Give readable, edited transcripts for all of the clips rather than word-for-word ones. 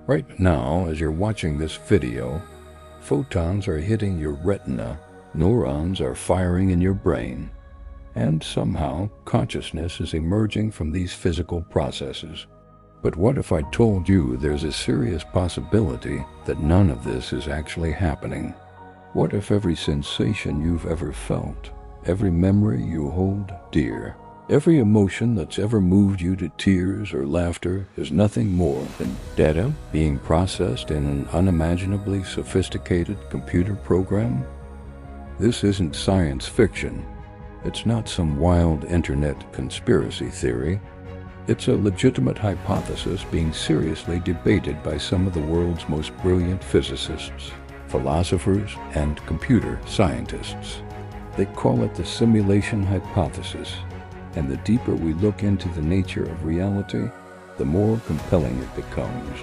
Right now, as you're watching this video, photons are hitting your retina, neurons are firing in your brain, and somehow consciousness is emerging from these physical processes. But what if I told you there's a serious possibility that none of this is actually happening? What if every sensation you've ever felt, every memory you hold dear, every emotion that's ever moved you to tears or laughter is nothing more than data being processed in an unimaginably sophisticated computer program? This isn't science fiction. It's not some wild internet conspiracy theory. It's a legitimate hypothesis being seriously debated by some of the world's most brilliant physicists, philosophers, and computer scientists. They call it the simulation hypothesis. And the deeper we look into the nature of reality, the more compelling it becomes.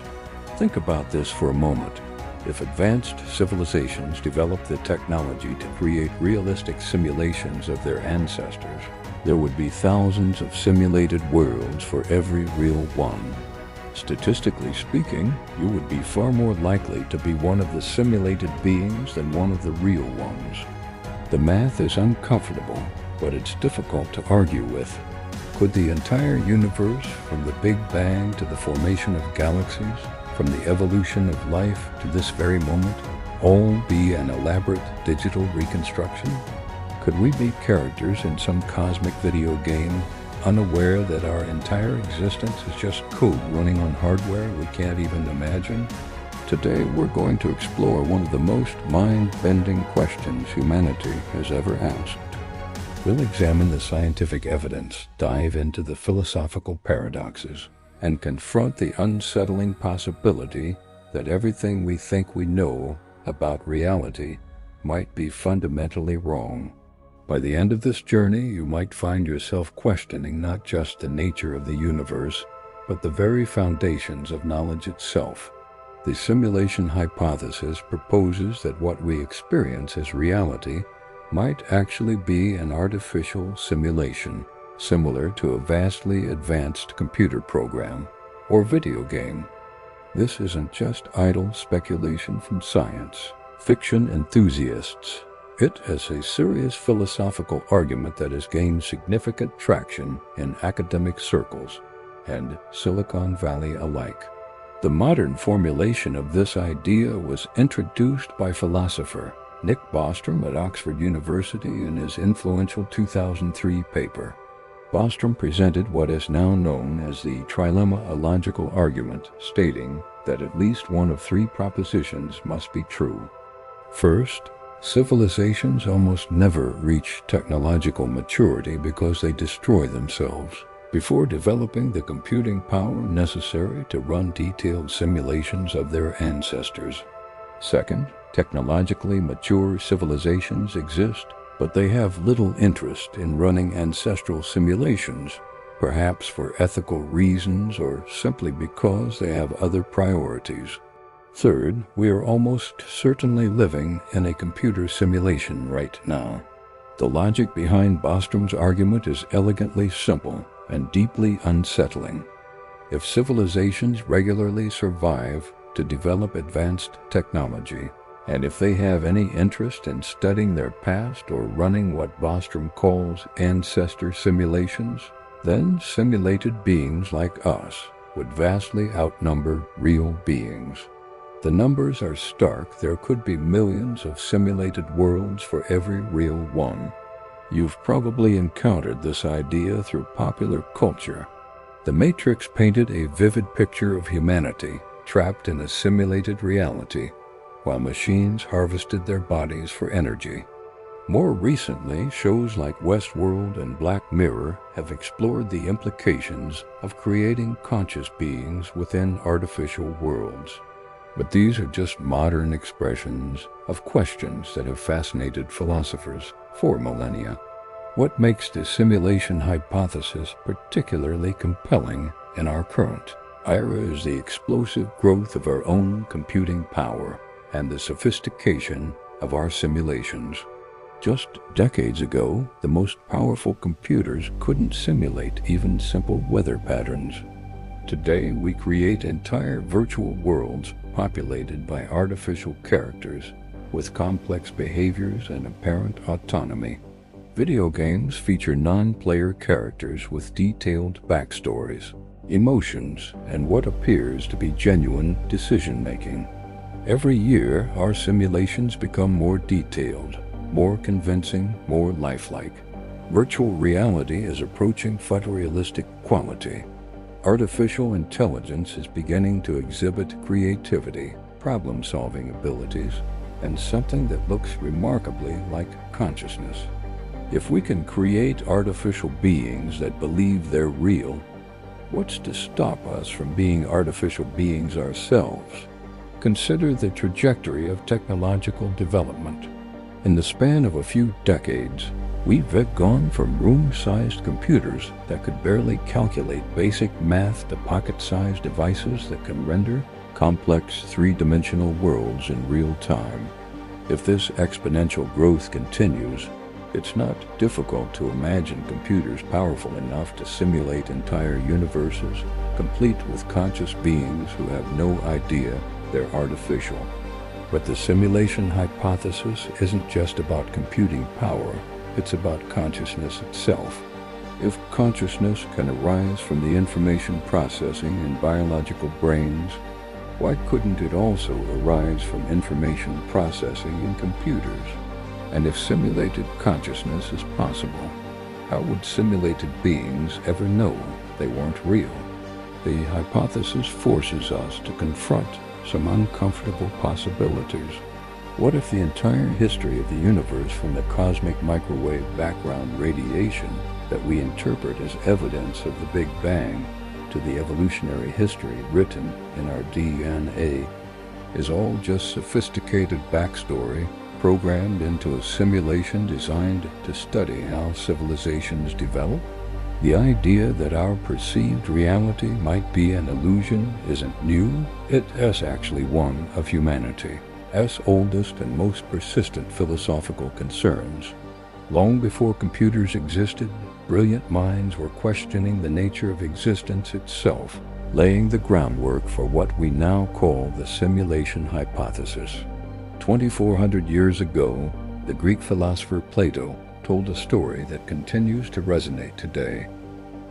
Think about this for a moment. If advanced civilizations developed the technology to create realistic simulations of their ancestors, there would be thousands of simulated worlds for every real one. Statistically speaking, you would be far more likely to be one of the simulated beings than one of the real ones. The math is uncomfortable, but it's difficult to argue with. Could the entire universe, from the Big Bang to the formation of galaxies, from the evolution of life to this very moment, all be an elaborate digital reconstruction? Could we be characters in some cosmic video game, unaware that our entire existence is just code running on hardware we can't even imagine? Today, we're going to explore one of the most mind-bending questions humanity has ever asked. We'll examine the scientific evidence, dive into the philosophical paradoxes, and confront the unsettling possibility that everything we think we know about reality might be fundamentally wrong. By the end of this journey, you might find yourself questioning not just the nature of the universe, but the very foundations of knowledge itself. The simulation hypothesis proposes that what we experience as reality might actually be an artificial simulation, similar to a vastly advanced computer program or video game. This isn't just idle speculation from science fiction enthusiasts. It is a serious philosophical argument that has gained significant traction in academic circles and Silicon Valley alike. The modern formulation of this idea was introduced by philosopher Nick Bostrom at Oxford University in his influential 2003 paper. Bostrom presented what is now known as the Trilemma, a logical argument, stating that at least one of three propositions must be true. First, civilizations almost never reach technological maturity because they destroy themselves before developing the computing power necessary to run detailed simulations of their ancestors. Second, technologically mature civilizations exist, but they have little interest in running ancestral simulations, perhaps for ethical reasons or simply because they have other priorities. Third, we are almost certainly living in a computer simulation right now. The logic behind Bostrom's argument is elegantly simple and deeply unsettling. If civilizations regularly survive to develop advanced technology, and if they have any interest in studying their past or running what Bostrom calls ancestor simulations, then simulated beings like us would vastly outnumber real beings. The numbers are stark. There could be millions of simulated worlds for every real one. You've probably encountered this idea through popular culture. The Matrix painted a vivid picture of humanity trapped in a simulated reality, while machines harvested their bodies for energy. More recently, shows like Westworld and Black Mirror have explored the implications of creating conscious beings within artificial worlds. But these are just modern expressions of questions that have fascinated philosophers for millennia. What makes the simulation hypothesis particularly compelling in our current era is the explosive growth of our own computing power and the sophistication of our simulations. Just decades ago, the most powerful computers couldn't simulate even simple weather patterns. Today, we create entire virtual worlds populated by artificial characters with complex behaviors and apparent autonomy. Video games feature non-player characters with detailed backstories, emotions, and what appears to be genuine decision-making. Every year, our simulations become more detailed, more convincing, more lifelike. Virtual reality is approaching photorealistic quality. Artificial intelligence is beginning to exhibit creativity, problem-solving abilities, and something that looks remarkably like consciousness. If we can create artificial beings that believe they're real, what's to stop us from being artificial beings ourselves? Consider the trajectory of technological development. In the span of a few decades, we've gone from room-sized computers that could barely calculate basic math to pocket-sized devices that can render complex three-dimensional worlds in real time. If this exponential growth continues, it's not difficult to imagine computers powerful enough to simulate entire universes, complete with conscious beings who have no idea they're artificial. But the simulation hypothesis isn't just about computing power, it's about consciousness itself. If consciousness can arise from the information processing in biological brains, why couldn't it also arise from information processing in computers? And if simulated consciousness is possible, how would simulated beings ever know they weren't real? The hypothesis forces us to confront some uncomfortable possibilities. What if the entire history of the universe, from the cosmic microwave background radiation that we interpret as evidence of the Big Bang to the evolutionary history written in our DNA, is all just sophisticated backstory programmed into a simulation designed to study how civilizations develop? The idea that our perceived reality might be an illusion isn't new. It is actually one of humanity's oldest and most persistent philosophical concerns. Long before computers existed, brilliant minds were questioning the nature of existence itself, laying the groundwork for what we now call the simulation hypothesis. 2,400 years ago, the Greek philosopher Plato told a story that continues to resonate today.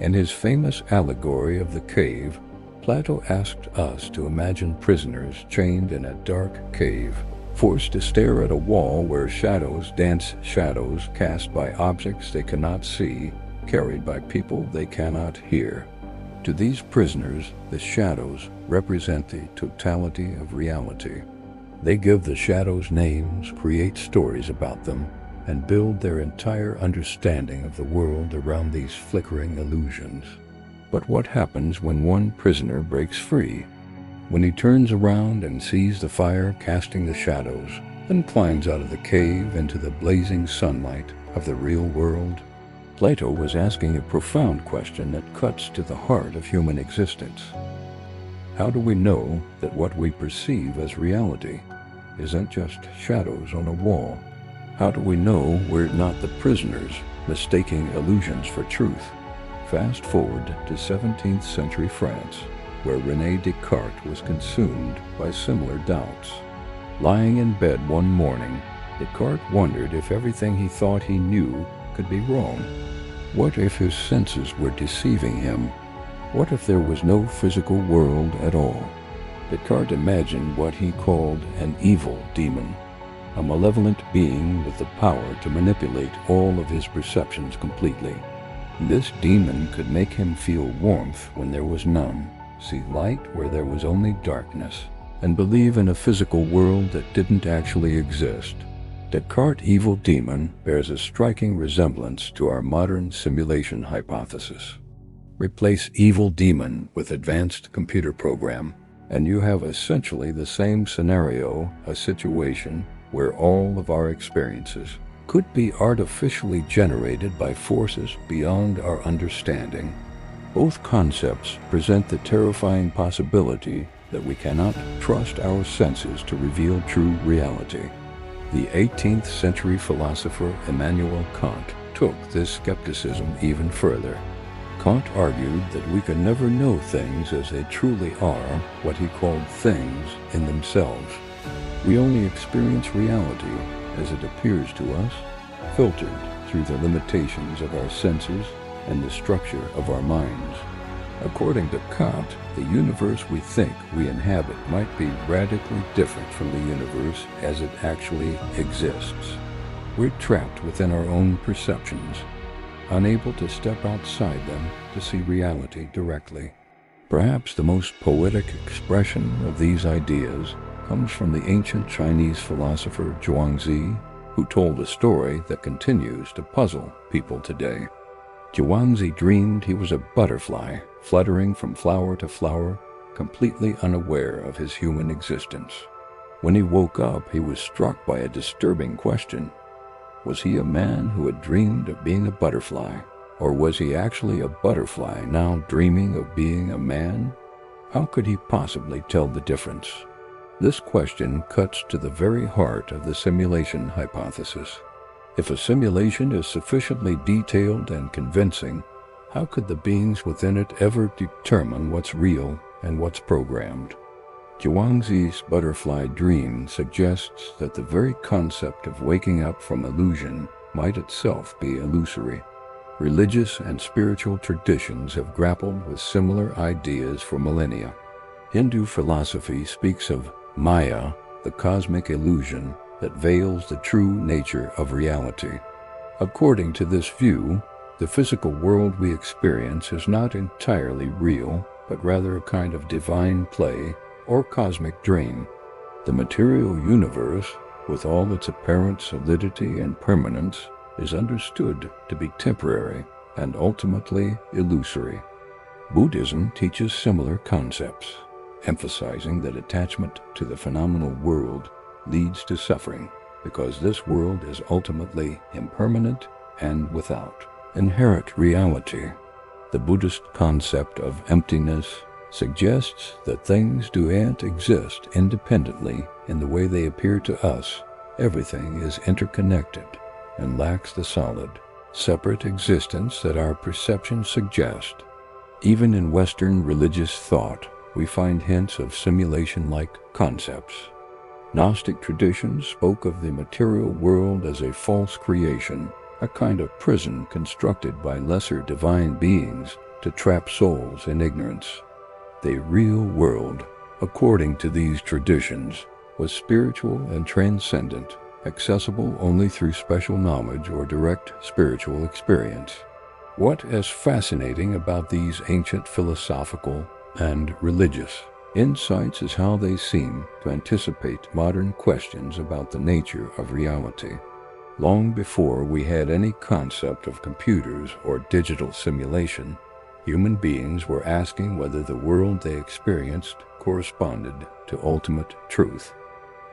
In his famous allegory of the cave, Plato asked us to imagine prisoners chained in a dark cave, forced to stare at a wall where shadows dance, shadows cast by objects they cannot see, carried by people they cannot hear. To these prisoners, the shadows represent the totality of reality. They give the shadows names, create stories about them, and build their entire understanding of the world around these flickering illusions. But what happens when one prisoner breaks free? When he turns around and sees the fire casting the shadows, then climbs out of the cave into the blazing sunlight of the real world? Plato was asking a profound question that cuts to the heart of human existence. How do we know that what we perceive as reality isn't just shadows on a wall? How do we know we're not the prisoners mistaking illusions for truth? Fast forward to 17th century France, where René Descartes was consumed by similar doubts. Lying in bed one morning, Descartes wondered if everything he thought he knew could be wrong. What if his senses were deceiving him? What if there was no physical world at all? Descartes imagined what he called an evil demon, a malevolent being with the power to manipulate all of his perceptions completely. This demon could make him feel warmth when there was none, see light where there was only darkness, and believe in a physical world that didn't actually exist. Descartes' evil demon bears a striking resemblance to our modern simulation hypothesis. Replace evil demon with advanced computer program, and you have essentially the same scenario, a situation where all of our experiences could be artificially generated by forces beyond our understanding. Both concepts present the terrifying possibility that we cannot trust our senses to reveal true reality. The 18th century philosopher Immanuel Kant took this skepticism even further. Kant argued that we can never know things as they truly are, what he called things in themselves. We only experience reality as it appears to us, filtered through the limitations of our senses and the structure of our minds. According to Kant, the universe we think we inhabit might be radically different from the universe as it actually exists. We're trapped within our own perceptions, unable to step outside them to see reality directly. Perhaps the most poetic expression of these ideas comes from the ancient Chinese philosopher Zhuangzi, who told a story that continues to puzzle people today. Zhuangzi dreamed he was a butterfly fluttering from flower to flower, completely unaware of his human existence. When he woke up, he was struck by a disturbing question. Was he a man who had dreamed of being a butterfly, or was he actually a butterfly now dreaming of being a man? How could he possibly tell the difference? This question cuts to the very heart of the simulation hypothesis. If a simulation is sufficiently detailed and convincing, how could the beings within it ever determine what's real and what's programmed? Zhuangzi's butterfly dream suggests that the very concept of waking up from illusion might itself be illusory. Religious and spiritual traditions have grappled with similar ideas for millennia. Hindu philosophy speaks of Maya, the cosmic illusion that veils the true nature of reality. According to this view, the physical world we experience is not entirely real, but rather a kind of divine play or cosmic dream. The material universe, with all its apparent solidity and permanence, is understood to be temporary and ultimately illusory. Buddhism teaches similar concepts, emphasizing that attachment to the phenomenal world leads to suffering, because this world is ultimately impermanent and without inherent reality. The Buddhist concept of emptiness suggests that things don't exist independently in the way they appear to us. Everything is interconnected and lacks the solid, separate existence that our perceptions suggest. Even in Western religious thought, we find hints of simulation-like concepts. Gnostic traditions spoke of the material world as a false creation, a kind of prison constructed by lesser divine beings to trap souls in ignorance. The real world, according to these traditions, was spiritual and transcendent, accessible only through special knowledge or direct spiritual experience. What is fascinating about these ancient philosophical and religious insights is how they seem to anticipate modern questions about the nature of reality. Long before we had any concept of computers or digital simulation, human beings were asking whether the world they experienced corresponded to ultimate truth.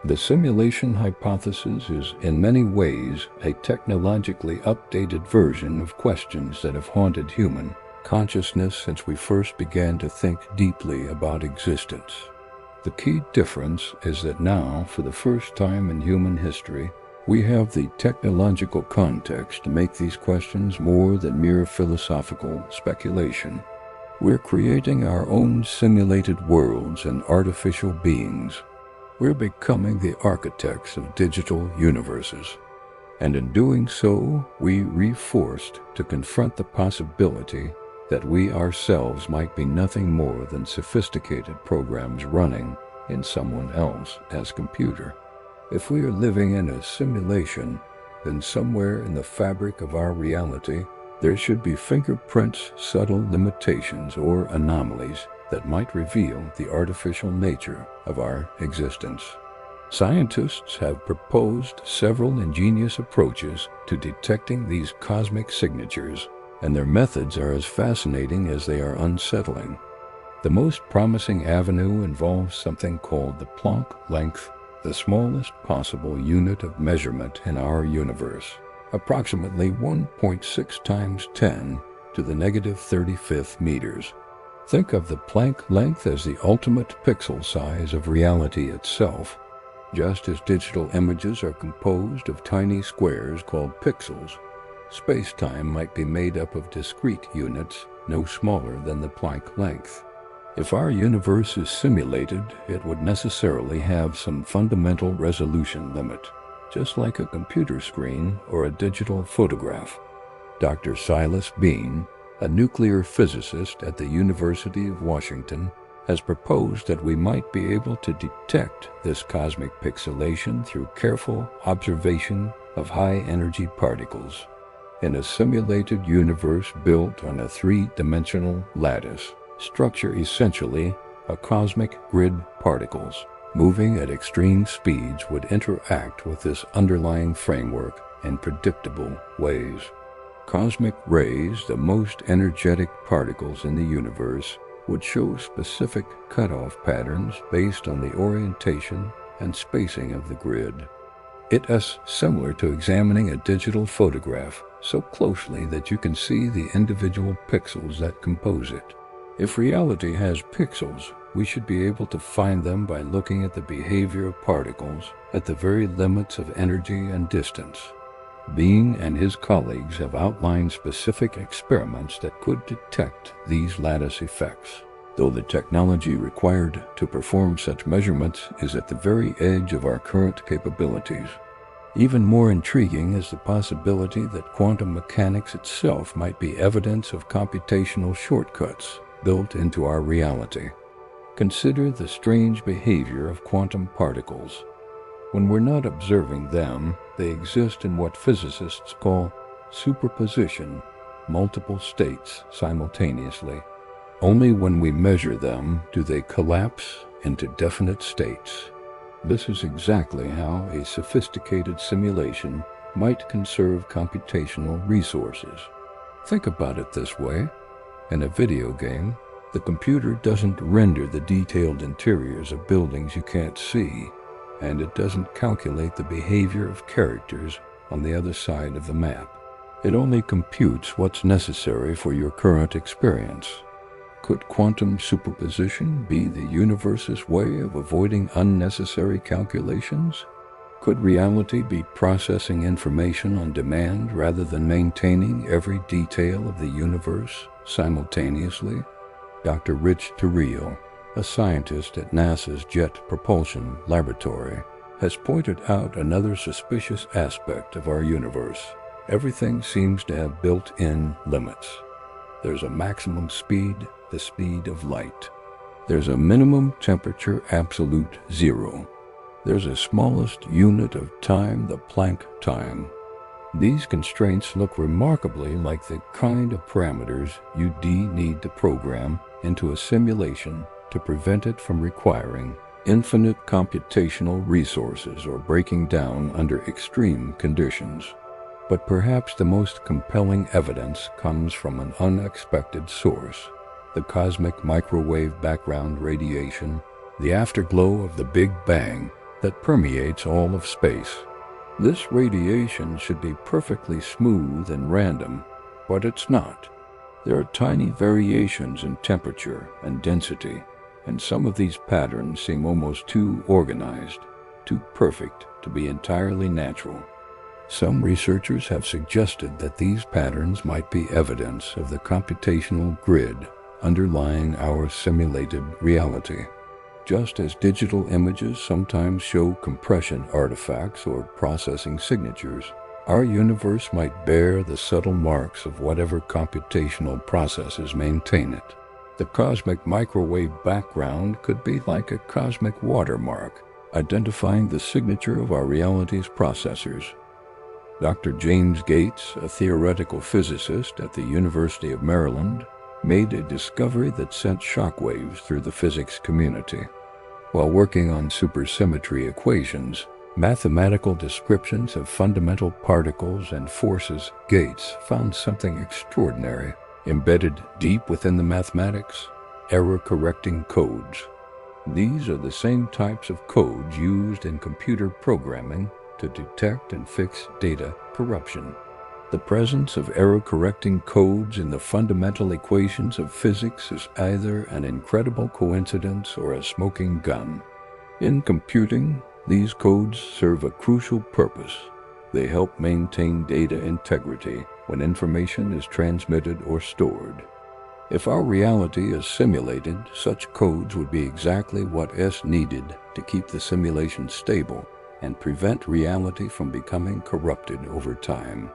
The simulation hypothesis is in many ways a technologically updated version of questions that have haunted human consciousness since we first began to think deeply about existence. The key difference is that now, for the first time in human history, we have the technological context to make these questions more than mere philosophical speculation. We're creating our own simulated worlds and artificial beings. We're becoming the architects of digital universes. And in doing so, we're forced to confront the possibility that we ourselves might be nothing more than sophisticated programs running in someone else's computer. If we are living in a simulation, then somewhere in the fabric of our reality, there should be fingerprints, subtle limitations, or anomalies that might reveal the artificial nature of our existence. Scientists have proposed several ingenious approaches to detecting these cosmic signatures, and their methods are as fascinating as they are unsettling. The most promising avenue involves something called the Planck length, the smallest possible unit of measurement in our universe, approximately 1.6 times 10 to the negative 35th meters. Think of the Planck length as the ultimate pixel size of reality itself. Just as digital images are composed of tiny squares called pixels, space-time might be made up of discrete units no smaller than the Planck length. If our universe is simulated, it would necessarily have some fundamental resolution limit, just like a computer screen or a digital photograph. Dr. Silas Bean, a nuclear physicist at the University of Washington, has proposed that we might be able to detect this cosmic pixelation through careful observation of high-energy particles. In a simulated universe built on a three-dimensional lattice, structure essentially a cosmic grid particles, moving at extreme speeds would interact with this underlying framework in predictable ways. Cosmic rays, the most energetic particles in the universe, would show specific cutoff patterns based on the orientation and spacing of the grid. It is similar to examining a digital photograph so closely that you can see the individual pixels that compose it. If reality has pixels, we should be able to find them by looking at the behavior of particles at the very limits of energy and distance. Bean and his colleagues have outlined specific experiments that could detect these lattice effects, though the technology required to perform such measurements is at the very edge of our current capabilities. Even more intriguing is the possibility that quantum mechanics itself might be evidence of computational shortcuts built into our reality. Consider the strange behavior of quantum particles. When we're not observing them, they exist in what physicists call superposition, multiple states simultaneously. Only when we measure them do they collapse into definite states. This is exactly how a sophisticated simulation might conserve computational resources. Think about it this way. In a video game, the computer doesn't render the detailed interiors of buildings you can't see, and it doesn't calculate the behavior of characters on the other side of the map. It only computes what's necessary for your current experience. Could quantum superposition be the universe's way of avoiding unnecessary calculations? Could reality be processing information on demand rather than maintaining every detail of the universe simultaneously? Dr. Rich Terrio, a scientist at NASA's Jet Propulsion Laboratory, has pointed out another suspicious aspect of our universe. Everything seems to have built-in limits. There's a maximum speed, the speed of light. There's a minimum temperature, absolute zero. There's a smallest unit of time, the Planck time. These constraints look remarkably like the kind of parameters you'd need to program into a simulation to prevent it from requiring infinite computational resources or breaking down under extreme conditions. But perhaps the most compelling evidence comes from an unexpected source: the cosmic microwave background radiation, the afterglow of the Big Bang that permeates all of space. This radiation should be perfectly smooth and random, but it's not. There are tiny variations in temperature and density, and some of these patterns seem almost too organized, too perfect to be entirely natural. Some researchers have suggested that these patterns might be evidence of the computational grid underlying our simulated reality. Just as digital images sometimes show compression artifacts or processing signatures, our universe might bear the subtle marks of whatever computational processes maintain it. The cosmic microwave background could be like a cosmic watermark, identifying the signature of our reality's processors. Dr. James Gates, a theoretical physicist at the University of Maryland, made a discovery that sent shockwaves through the physics community. While working on supersymmetry equations, mathematical descriptions of fundamental particles and forces, Gates found something extraordinary embedded deep within the mathematics: error-correcting codes. These are the same types of codes used in computer programming to detect and fix data corruption. The presence of error-correcting codes in the fundamental equations of physics is either an incredible coincidence or a smoking gun. In computing, these codes serve a crucial purpose. They help maintain data integrity when information is transmitted or stored. If our reality is simulated, such codes would be exactly what is needed to keep the simulation stable and prevent reality from becoming corrupted over time.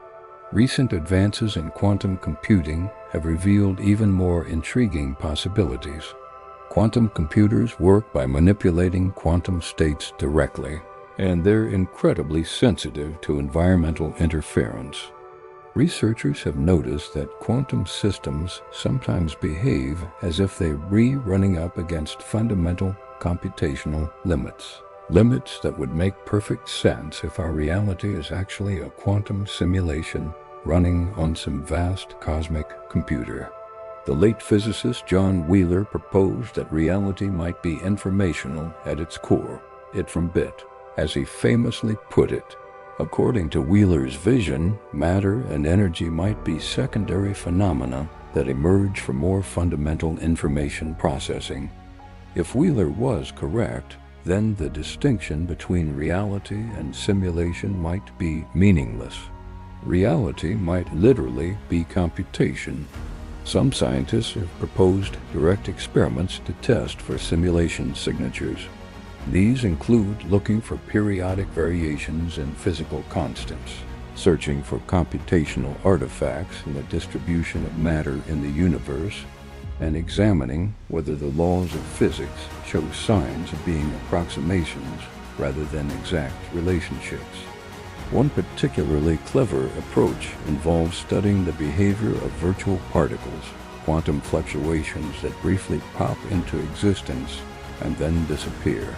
Recent advances in quantum computing have revealed even more intriguing possibilities. Quantum computers work by manipulating quantum states directly, and they're incredibly sensitive to environmental interference. Researchers have noticed that quantum systems sometimes behave as if they're running up against fundamental computational limits. Limits that would make perfect sense if our reality is actually a quantum simulation running on some vast cosmic computer. The late physicist John Wheeler proposed that reality might be informational at its core, it from bit, as he famously put it. According to Wheeler's vision, matter and energy might be secondary phenomena that emerge from more fundamental information processing. If Wheeler was correct, then the distinction between reality and simulation might be meaningless. Reality might literally be computation. Some scientists have proposed direct experiments to test for simulation signatures. These include looking for periodic variations in physical constants, searching for computational artifacts in the distribution of matter in the universe, and examining whether the laws of physics show signs of being approximations rather than exact relationships. One particularly clever approach involves studying the behavior of virtual particles, quantum fluctuations that briefly pop into existence and then disappear.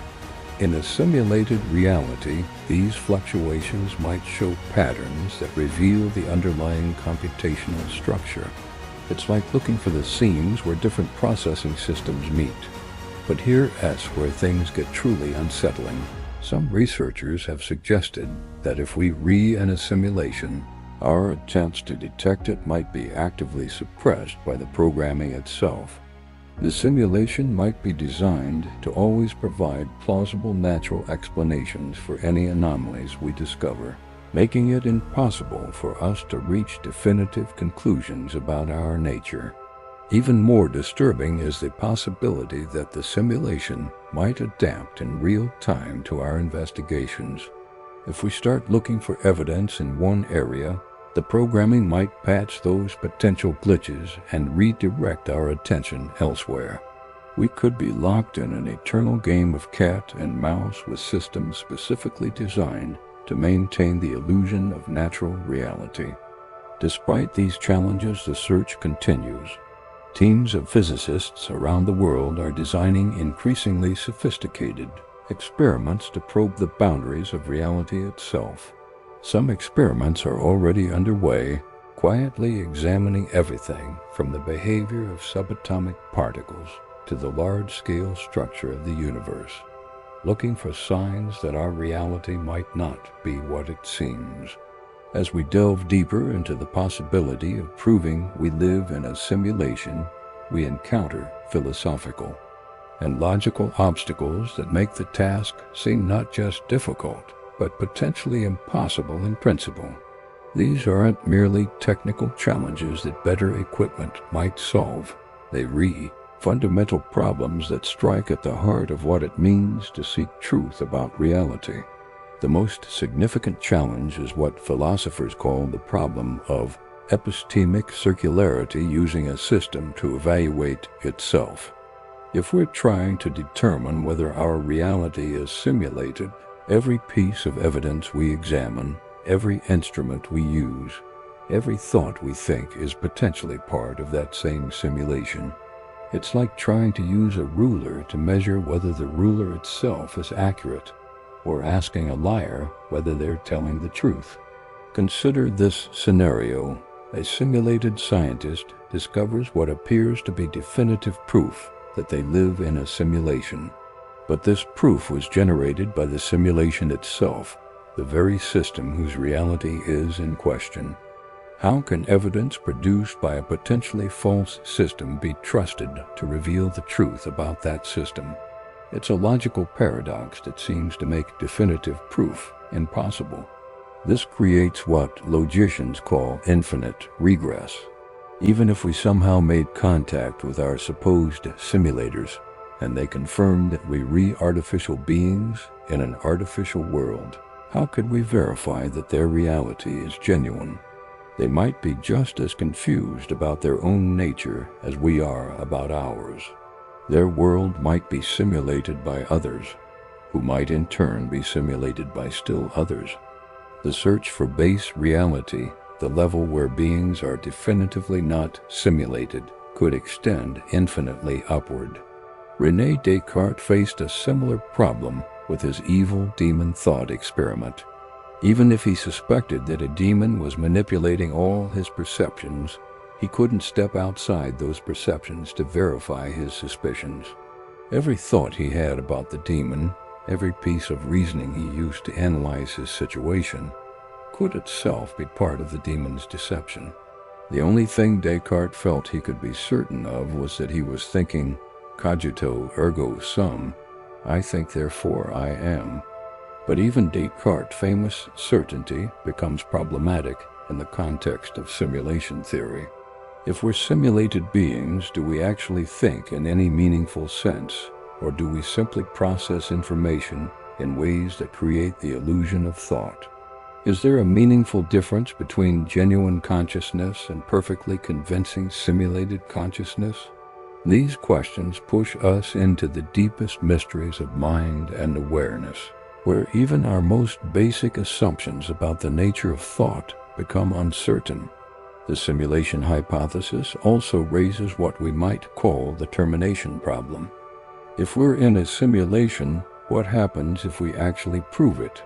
In a simulated reality, these fluctuations might show patterns that reveal the underlying computational structure. It's like looking for the seams where different processing systems meet. But here's where things get truly unsettling. Some researchers have suggested that if we in a simulation, our attempts to detect it might be actively suppressed by the programming itself. The simulation might be designed to always provide plausible natural explanations for any anomalies we discover, making it impossible for us to reach definitive conclusions about our nature. Even more disturbing is the possibility that the simulation might adapt in real time to our investigations. If we start looking for evidence in one area, the programming might patch those potential glitches and redirect our attention elsewhere. We could be locked in an eternal game of cat and mouse with systems specifically designed to maintain the illusion of natural reality. Despite these challenges, the search continues. Teams of physicists around the world are designing increasingly sophisticated experiments to probe the boundaries of reality itself. Some experiments are already underway, quietly examining everything from the behavior of subatomic particles to the large-scale structure of the universe, looking for signs that our reality might not be what it seems. As we delve deeper into the possibility of proving we live in a simulation, we encounter philosophical and logical obstacles that make the task seem not just difficult, but potentially impossible in principle. These aren't merely technical challenges that better equipment might solve. They fundamental problems that strike at the heart of what it means to seek truth about reality. The most significant challenge is what philosophers call the problem of epistemic circularity, using a system to evaluate itself. If we're trying to determine whether our reality is simulated, every piece of evidence we examine, every instrument we use, every thought we think is potentially part of that same simulation. It's like trying to use a ruler to measure whether the ruler itself is accurate, or asking a liar whether they're telling the truth. Consider this scenario. A simulated scientist discovers what appears to be definitive proof that they live in a simulation. But this proof was generated by the simulation itself, the very system whose reality is in question. How can evidence produced by a potentially false system be trusted to reveal the truth about that system? It's a logical paradox that seems to make definitive proof impossible. This creates what logicians call infinite regress. Even if we somehow made contact with our supposed simulators, and they confirmed that we were artificial beings in an artificial world, how could we verify that their reality is genuine? They might be just as confused about their own nature as we are about ours. Their world might be simulated by others, who might in turn be simulated by still others. The search for base reality, the level where beings are definitively not simulated, could extend infinitely upward. René Descartes faced a similar problem with his evil demon thought experiment. Even if he suspected that a demon was manipulating all his perceptions, he couldn't step outside those perceptions to verify his suspicions. Every thought he had about the demon, every piece of reasoning he used to analyze his situation, could itself be part of the demon's deception. The only thing Descartes felt he could be certain of was that he was thinking, cogito ergo sum, I think therefore I am. But even Descartes' famous certainty becomes problematic in the context of simulation theory. If we're simulated beings, do we actually think in any meaningful sense, or do we simply process information in ways that create the illusion of thought? Is there a meaningful difference between genuine consciousness and perfectly convincing simulated consciousness? These questions push us into the deepest mysteries of mind and awareness, where even our most basic assumptions about the nature of thought become uncertain. The simulation hypothesis also raises what we might call the termination problem. If we're in a simulation, what happens if we actually prove it?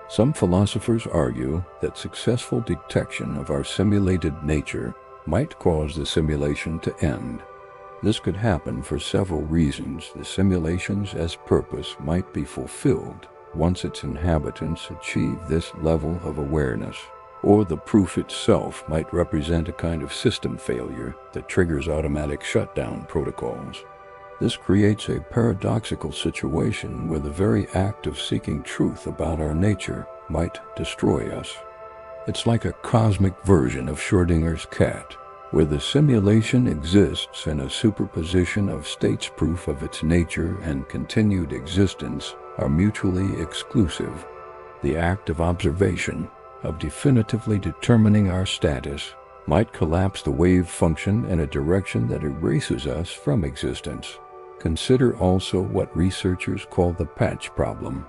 Some philosophers argue that successful detection of our simulated nature might cause the simulation to end. This could happen for several reasons. The simulation's as purpose might be fulfilled once its inhabitants achieve this level of awareness, or the proof itself might represent a kind of system failure that triggers automatic shutdown protocols. This creates a paradoxical situation where the very act of seeking truth about our nature might destroy us. It's like a cosmic version of Schrödinger's cat, where the simulation exists in a superposition of states. Proof of its nature and continued existence are mutually exclusive. The act of observation, of definitively determining our status, might collapse the wave function in a direction that erases us from existence. Consider also what researchers call the patch problem.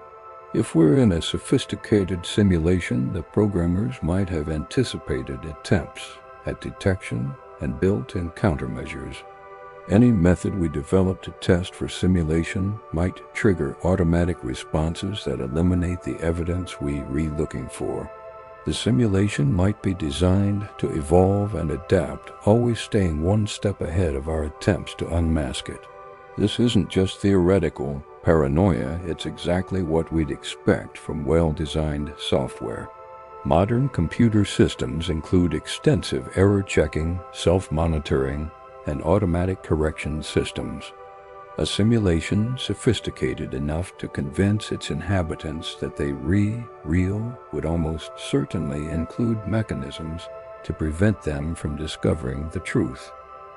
If we're in a sophisticated simulation, the programmers might have anticipated attempts at detection and built-in countermeasures. Any method we develop to test for simulation might trigger automatic responses that eliminate the evidence we're looking for. The simulation might be designed to evolve and adapt, always staying one step ahead of our attempts to unmask it. This isn't just theoretical paranoia, it's exactly what we'd expect from well-designed software. Modern computer systems include extensive error checking, self-monitoring, and automatic correction systems. A simulation sophisticated enough to convince its inhabitants that they real would almost certainly include mechanisms to prevent them from discovering the truth.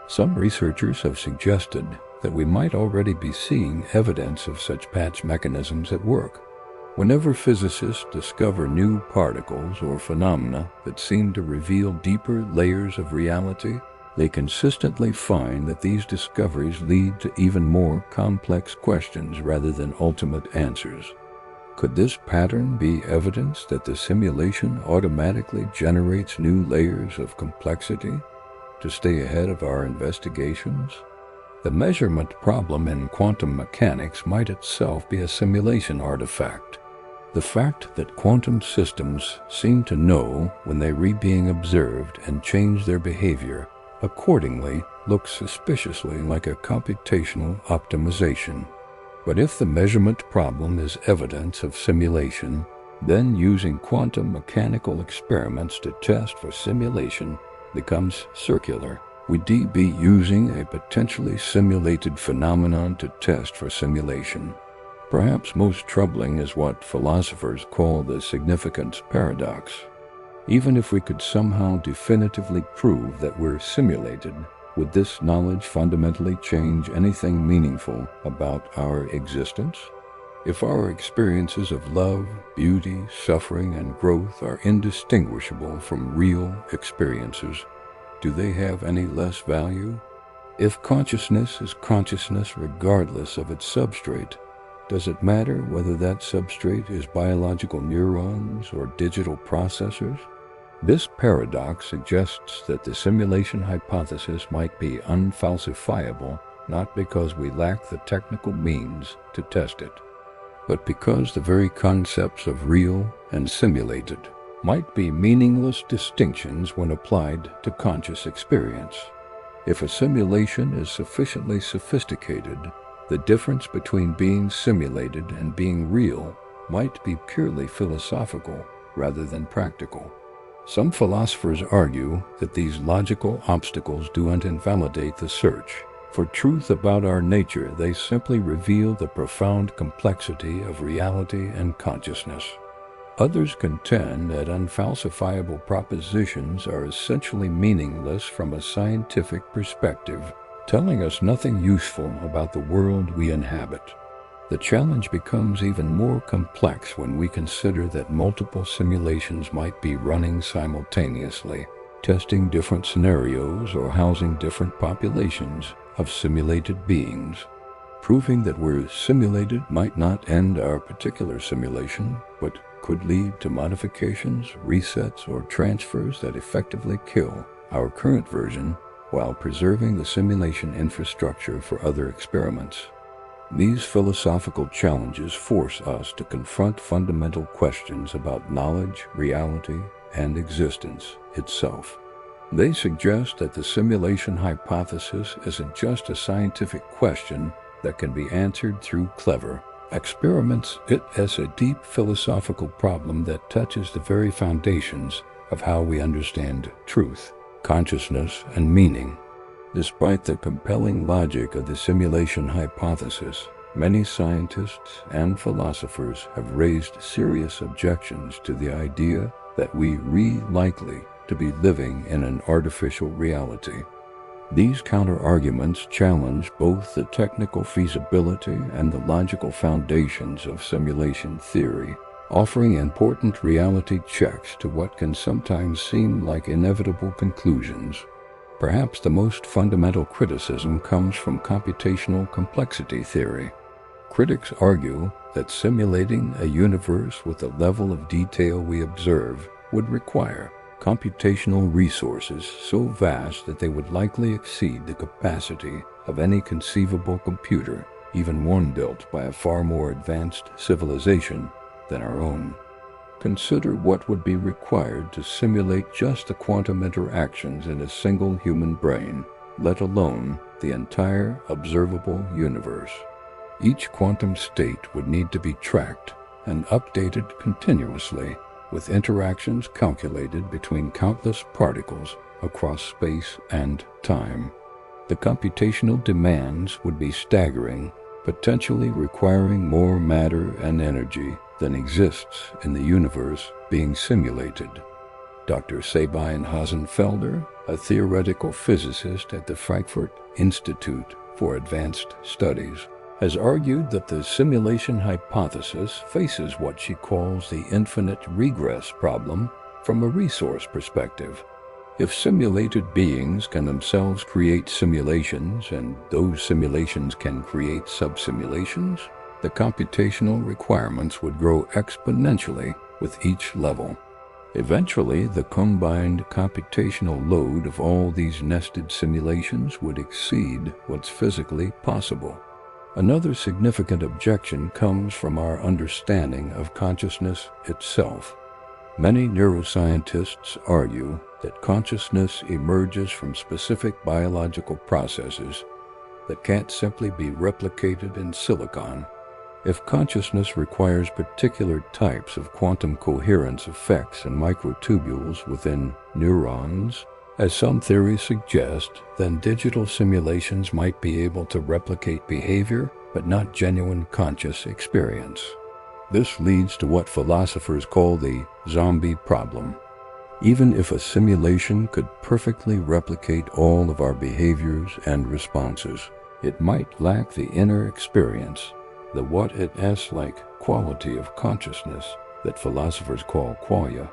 Some researchers have suggested that we might already be seeing evidence of such patch mechanisms at work. Whenever physicists discover new particles or phenomena that seem to reveal deeper layers of reality, they consistently find that these discoveries lead to even more complex questions rather than ultimate answers. Could this pattern be evidence that the simulation automatically generates new layers of complexity to stay ahead of our investigations? The measurement problem in quantum mechanics might itself be a simulation artifact. The fact that quantum systems seem to know when they're being observed and change their behavior accordingly looks suspiciously like a computational optimization. But if the measurement problem is evidence of simulation, then using quantum mechanical experiments to test for simulation becomes circular. We'd be using a potentially simulated phenomenon to test for simulation. Perhaps most troubling is what philosophers call the significance paradox. Even if we could somehow definitively prove that we're simulated, would this knowledge fundamentally change anything meaningful about our existence? If our experiences of love, beauty, suffering, and growth are indistinguishable from real experiences, do they have any less value? If consciousness is consciousness regardless of its substrate, does it matter whether that substrate is biological neurons or digital processors? This paradox suggests that the simulation hypothesis might be unfalsifiable, not because we lack the technical means to test it, but because the very concepts of real and simulated might be meaningless distinctions when applied to conscious experience. If a simulation is sufficiently sophisticated, the difference between being simulated and being real might be purely philosophical rather than practical. Some philosophers argue that these logical obstacles don't invalidate the search for truth about our nature. They simply reveal the profound complexity of reality and consciousness. Others contend that unfalsifiable propositions are essentially meaningless from a scientific perspective, telling us nothing useful about the world we inhabit. The challenge becomes even more complex when we consider that multiple simulations might be running simultaneously, testing different scenarios or housing different populations of simulated beings. Proving that we're simulated might not end our particular simulation, but could lead to modifications, resets, or transfers that effectively kill our current version while preserving the simulation infrastructure for other experiments. These philosophical challenges force us to confront fundamental questions about knowledge, reality, and existence itself. They suggest that the simulation hypothesis isn't just a scientific question that can be answered through clever experiments. It is a deep philosophical problem that touches the very foundations of how we understand truth, consciousness, and meaning. Despite the compelling logic of the simulation hypothesis, many scientists and philosophers have raised serious objections to the idea that we're likely to be living in an artificial reality. These counterarguments challenge both the technical feasibility and the logical foundations of simulation theory, offering important reality checks to what can sometimes seem like inevitable conclusions. Perhaps the most fundamental criticism comes from computational complexity theory. Critics argue that simulating a universe with the level of detail we observe would require computational resources so vast that they would likely exceed the capacity of any conceivable computer, even one built by a far more advanced civilization than our own. Consider what would be required to simulate just the quantum interactions in a single human brain, let alone the entire observable universe. Each quantum state would need to be tracked and updated continuously, with interactions calculated between countless particles across space and time. The computational demands would be staggering, potentially requiring more matter and energy than exists in the universe being simulated. Dr. Sabine Hossenfelder, a theoretical physicist at the Frankfurt Institute for Advanced Studies, has argued that the simulation hypothesis faces what she calls the infinite regress problem from a resource perspective. If simulated beings can themselves create simulations, and those simulations can create subsimulations, the computational requirements would grow exponentially with each level. Eventually, the combined computational load of all these nested simulations would exceed what's physically possible. Another significant objection comes from our understanding of consciousness itself. Many neuroscientists argue that consciousness emerges from specific biological processes that can't simply be replicated in silicon. If consciousness requires particular types of quantum coherence effects in microtubules within neurons, as some theories suggest, then digital simulations might be able to replicate behavior, but not genuine conscious experience. This leads to what philosophers call the zombie problem. Even if a simulation could perfectly replicate all of our behaviors and responses, it might lack the inner experience, the what-it-s-like quality of consciousness that philosophers call qualia.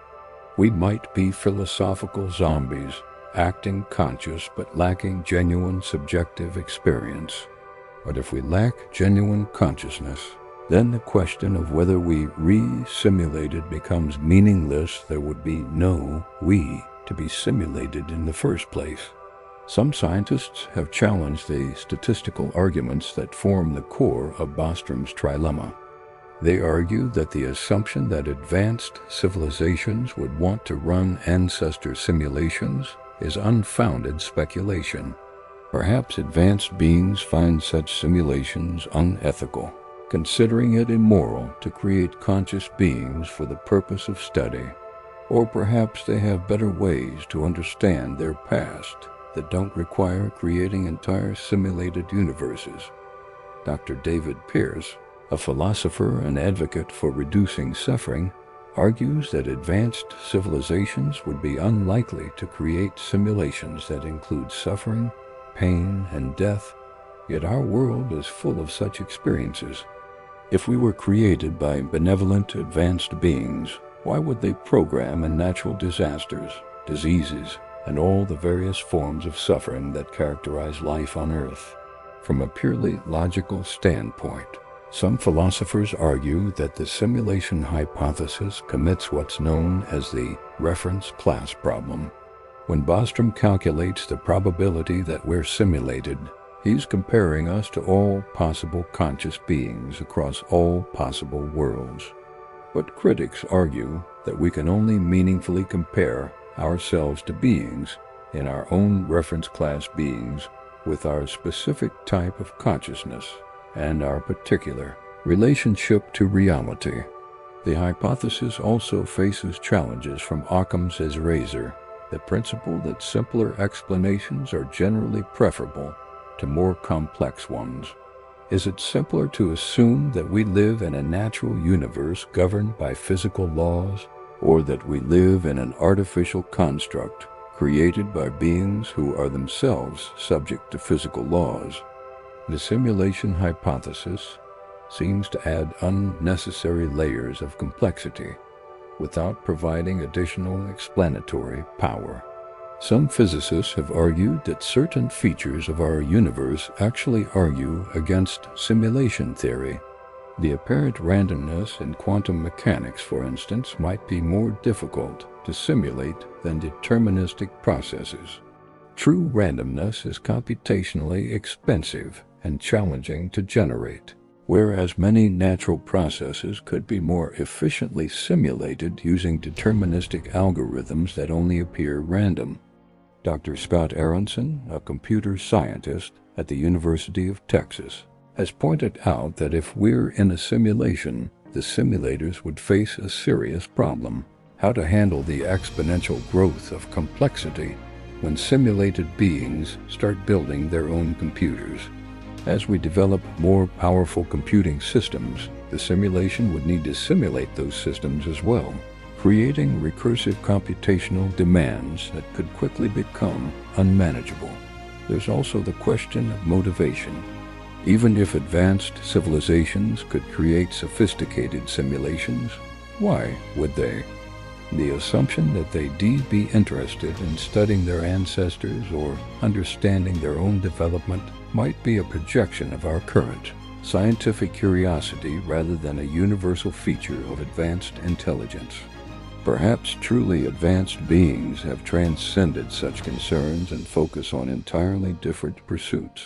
We might be philosophical zombies, acting conscious but lacking genuine subjective experience. But if we lack genuine consciousness, then the question of whether we re-simulated becomes meaningless. There would be no we to be simulated in the first place. Some scientists have challenged the statistical arguments that form the core of Bostrom's trilemma. They argue that the assumption that advanced civilizations would want to run ancestor simulations is unfounded speculation. Perhaps advanced beings find such simulations unethical, considering it immoral to create conscious beings for the purpose of study. Or perhaps they have better ways to understand their past that don't require creating entire simulated universes. Dr. David Pearce, a philosopher and advocate for reducing suffering, argues that advanced civilizations would be unlikely to create simulations that include suffering, pain, and death, yet our world is full of such experiences. If we were created by benevolent advanced beings, why would they program in natural disasters, diseases, and all the various forms of suffering that characterize life on Earth? From a purely logical standpoint, some philosophers argue that the simulation hypothesis commits what's known as the reference class problem. When Bostrom calculates the probability that we're simulated, he's comparing us to all possible conscious beings across all possible worlds. But critics argue that we can only meaningfully compare ourselves to beings in our own reference class beings with our specific type of consciousness and our particular relationship to reality. The hypothesis also faces challenges from Occam's razor, the principle that simpler explanations are generally preferable to more complex ones. Is it simpler to assume that we live in a natural universe governed by physical laws, or that we live in an artificial construct created by beings who are themselves subject to physical laws? The simulation hypothesis seems to add unnecessary layers of complexity without providing additional explanatory power. Some physicists have argued that certain features of our universe actually argue against simulation theory. The apparent randomness in quantum mechanics, for instance, might be more difficult to simulate than deterministic processes. True randomness is computationally expensive and challenging to generate, whereas many natural processes could be more efficiently simulated using deterministic algorithms that only appear random. Dr. Scott Aronson, a computer scientist at the University of Texas, has pointed out that if we're in a simulation, the simulators would face a serious problem: how to handle the exponential growth of complexity when simulated beings start building their own computers. As we develop more powerful computing systems, the simulation would need to simulate those systems as well, creating recursive computational demands that could quickly become unmanageable. There's also the question of motivation. Even if advanced civilizations could create sophisticated simulations, why would they? The assumption that they'd be interested in studying their ancestors or understanding their own development might be a projection of our current scientific curiosity rather than a universal feature of advanced intelligence. Perhaps truly advanced beings have transcended such concerns and focus on entirely different pursuits.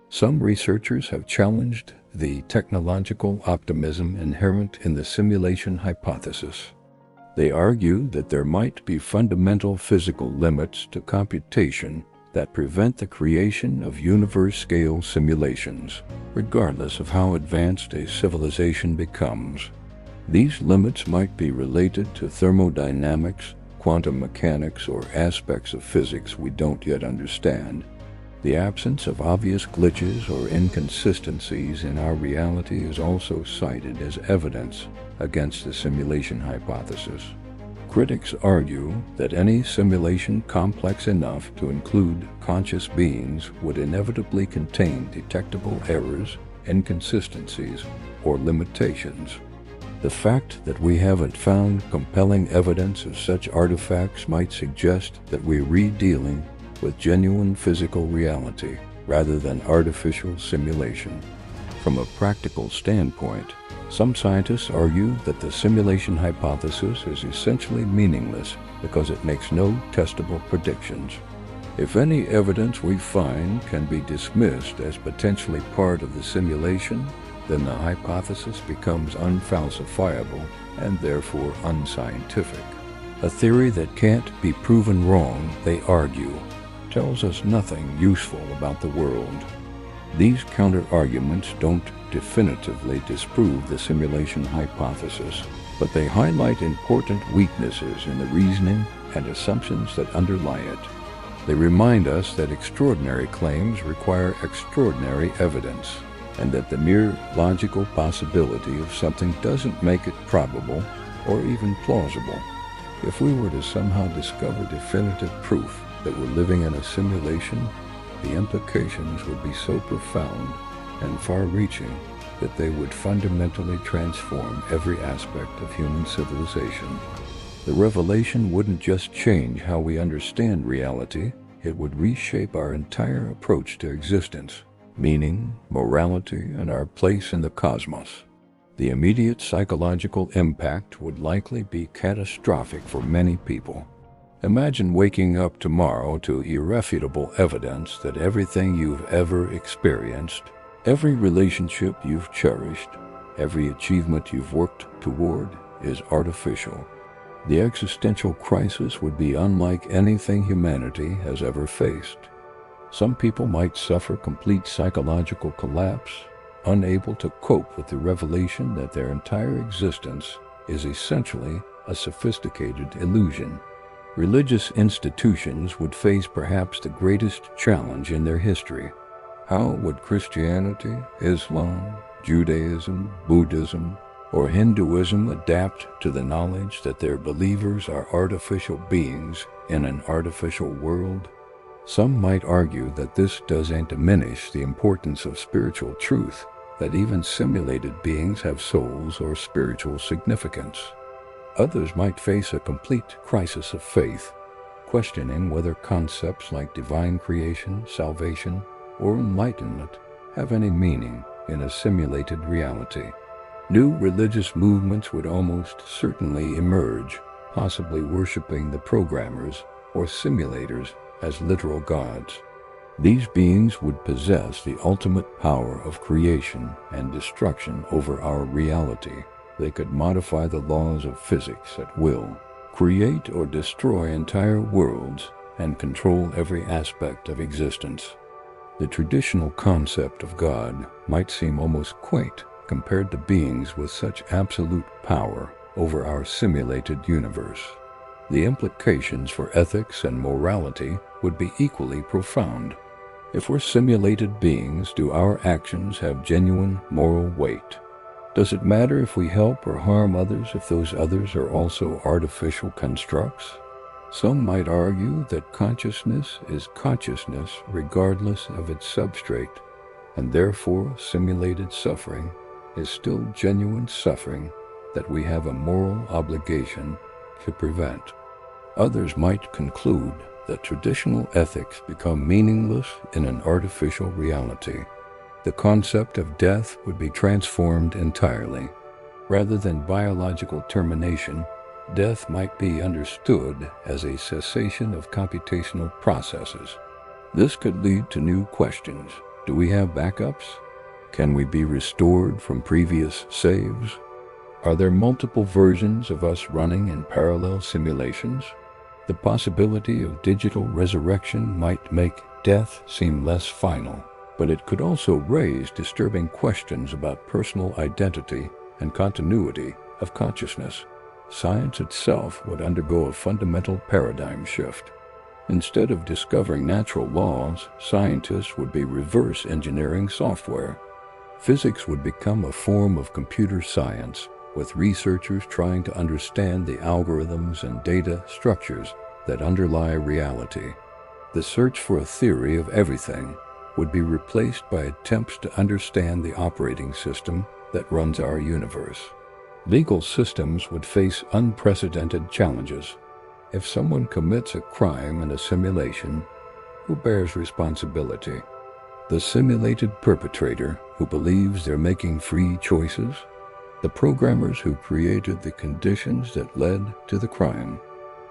Some researchers have challenged the technological optimism inherent in the simulation hypothesis. They argue that there might be fundamental physical limits to computation that prevent the creation of universe-scale simulations, regardless of how advanced a civilization becomes. These limits might be related to thermodynamics, quantum mechanics, or aspects of physics we don't yet understand. The absence of obvious glitches or inconsistencies in our reality is also cited as evidence against the simulation hypothesis. Critics argue that any simulation complex enough to include conscious beings would inevitably contain detectable errors, inconsistencies, or limitations. The fact that we haven't found compelling evidence of such artifacts might suggest that we're dealing with genuine physical reality rather than artificial simulation. From a practical standpoint, some scientists argue that the simulation hypothesis is essentially meaningless because it makes no testable predictions. If any evidence we find can be dismissed as potentially part of the simulation, then the hypothesis becomes unfalsifiable and therefore unscientific. A theory that can't be proven wrong, they argue, tells us nothing useful about the world. These counter-arguments don't definitively disprove the simulation hypothesis, but they highlight important weaknesses in the reasoning and assumptions that underlie it. They remind us that extraordinary claims require extraordinary evidence, and that the mere logical possibility of something doesn't make it probable or even plausible. If we were to somehow discover definitive proof that we're living in a simulation, the implications would be so profound and far-reaching that they would fundamentally transform every aspect of human civilization. The revelation wouldn't just change how we understand reality, it would reshape our entire approach to existence, meaning, morality, and our place in the cosmos. The immediate psychological impact would likely be catastrophic for many people. Imagine waking up tomorrow to irrefutable evidence that everything you've ever experienced, every relationship you've cherished, every achievement you've worked toward is artificial. The existential crisis would be unlike anything humanity has ever faced. Some people might suffer complete psychological collapse, unable to cope with the revelation that their entire existence is essentially a sophisticated illusion. Religious institutions would face perhaps the greatest challenge in their history. How would Christianity, Islam, Judaism, Buddhism, or Hinduism adapt to the knowledge that their believers are artificial beings in an artificial world? Some might argue that this doesn't diminish the importance of spiritual truth, that even simulated beings have souls or spiritual significance. Others might face a complete crisis of faith, questioning whether concepts like divine creation, salvation, or enlightenment have any meaning in a simulated reality. New religious movements would almost certainly emerge, possibly worshiping the programmers or simulators as literal gods. These beings would possess the ultimate power of creation and destruction over our reality. They could modify the laws of physics at will, create or destroy entire worlds, and control every aspect of existence. The traditional concept of God might seem almost quaint compared to beings with such absolute power over our simulated universe. The implications for ethics and morality would be equally profound. If we're simulated beings, do our actions have genuine moral weight? Does it matter if we help or harm others if those others are also artificial constructs? Some might argue that consciousness is consciousness regardless of its substrate, and therefore simulated suffering is still genuine suffering that we have a moral obligation to prevent. Others might conclude that traditional ethics become meaningless in an artificial reality. The concept of death would be transformed entirely. Rather than biological termination, death might be understood as a cessation of computational processes. This could lead to new questions. Do we have backups? Can we be restored from previous saves? Are there multiple versions of us running in parallel simulations? The possibility of digital resurrection might make death seem less final, but it could also raise disturbing questions about personal identity and continuity of consciousness. Science itself would undergo a fundamental paradigm shift. Instead of discovering natural laws, scientists would be reverse engineering software. Physics would become a form of computer science, with researchers trying to understand the algorithms and data structures that underlie reality. The search for a theory of everything would be replaced by attempts to understand the operating system that runs our universe. Legal systems would face unprecedented challenges. If someone commits a crime in a simulation, who bears responsibility? The simulated perpetrator who believes they're making free choices? The programmers who created the conditions that led to the crime?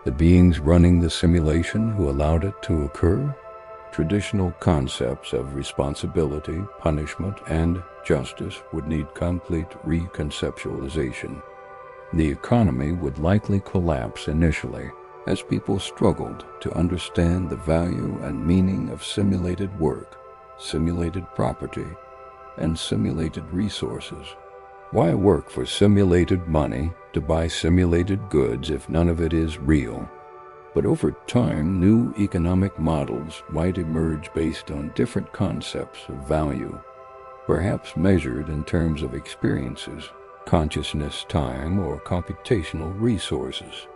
The beings running the simulation who allowed it to occur? Traditional concepts of responsibility, punishment, and justice would need complete reconceptualization. The economy would likely collapse initially as people struggled to understand the value and meaning of simulated work, simulated property, and simulated resources. Why work for simulated money to buy simulated goods if none of it is real? But over time, new economic models might emerge based on different concepts of value, perhaps measured in terms of experiences, consciousness, time, or computational resources.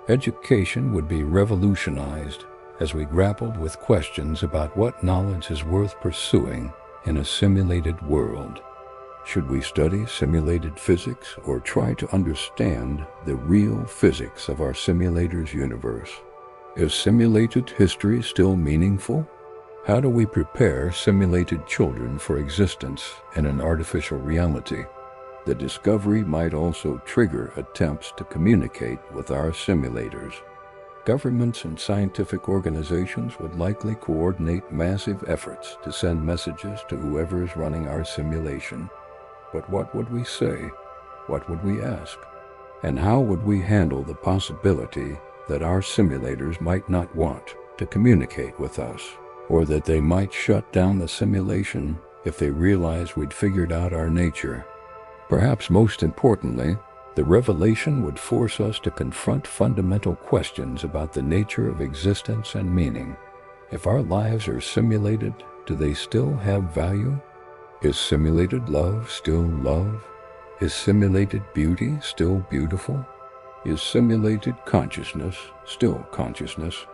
Education would be revolutionized as we grappled with questions about what knowledge is worth pursuing in a simulated world. Should we study simulated physics or try to understand the real physics of our simulator's universe? Is simulated history still meaningful? How do we prepare simulated children for existence in an artificial reality? The discovery might also trigger attempts to communicate with our simulators. Governments and scientific organizations would likely coordinate massive efforts to send messages to whoever is running our simulation. But what would we say? What would we ask? And how would we handle the possibility that our simulators might not want to communicate with us, or that they might shut down the simulation if they realized we'd figured out our nature? Perhaps most importantly, the revelation would force us to confront fundamental questions about the nature of existence and meaning. If our lives are simulated, do they still have value? Is simulated love still love? Is simulated beauty still beautiful? Is simulated consciousness still consciousness?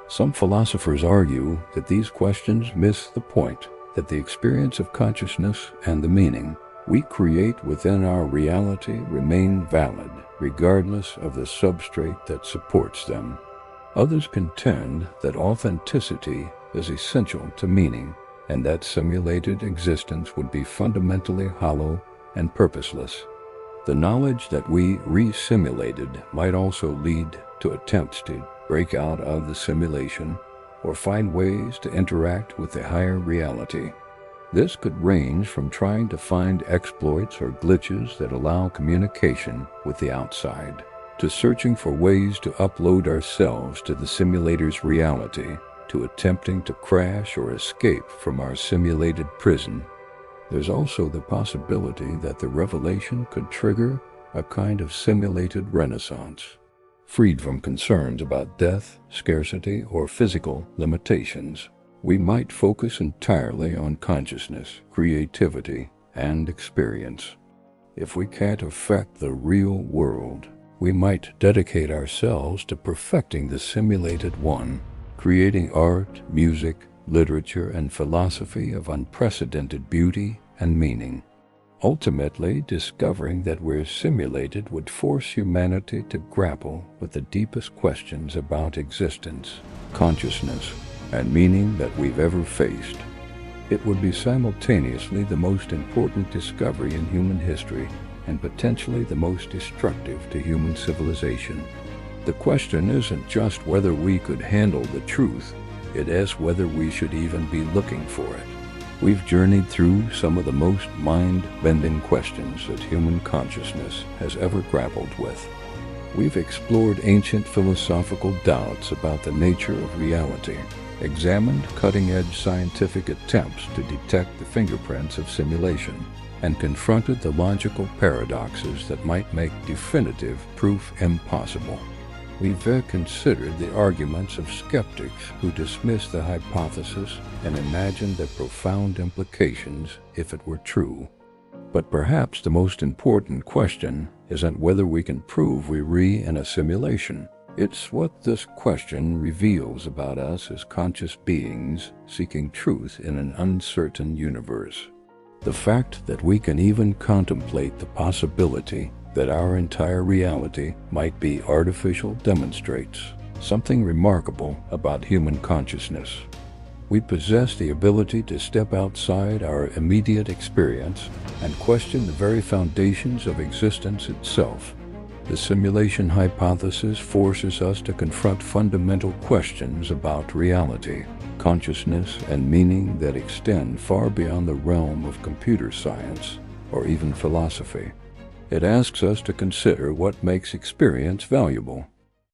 Some philosophers argue that these questions miss the point, that the experience of consciousness and the meaning we create within our reality remain valid, regardless of the substrate that supports them. Others contend that authenticity is essential to meaning, and that simulated existence would be fundamentally hollow and purposeless. The knowledge that we re-simulated might also lead to attempts to break out of the simulation or find ways to interact with the higher reality. This could range from trying to find exploits or glitches that allow communication with the outside, to searching for ways to upload ourselves to the simulator's reality, to attempting to crash or escape from our simulated prison. There's also the possibility that the revelation could trigger a kind of simulated renaissance, freed from concerns about death, scarcity, or physical limitations. We might focus entirely on consciousness, creativity, and experience. If we can't affect the real world, we might dedicate ourselves to perfecting the simulated one, creating art, music, literature, and philosophy of unprecedented beauty and meaning. Ultimately, discovering that we're simulated would force humanity to grapple with the deepest questions about existence, consciousness, and meaning that we've ever faced. It would be simultaneously the most important discovery in human history and potentially the most destructive to human civilization. The question isn't just whether we could handle the truth, it is whether we should even be looking for it. We've journeyed through some of the most mind-bending questions that human consciousness has ever grappled with. We've explored ancient philosophical doubts about the nature of reality, examined cutting-edge scientific attempts to detect the fingerprints of simulation, and confronted the logical paradoxes that might make definitive proof impossible. We've considered the arguments of skeptics who dismiss the hypothesis and imagine the profound implications if it were true. But perhaps the most important question isn't whether we can prove we're in a simulation. It's what this question reveals about us as conscious beings seeking truth in an uncertain universe. The fact that we can even contemplate the possibility that our entire reality might be artificial demonstrates something remarkable about human consciousness. We possess the ability to step outside our immediate experience and question the very foundations of existence itself. The simulation hypothesis forces us to confront fundamental questions about reality, consciousness, and meaning that extend far beyond the realm of computer science or even philosophy. It asks us to consider what makes experience valuable.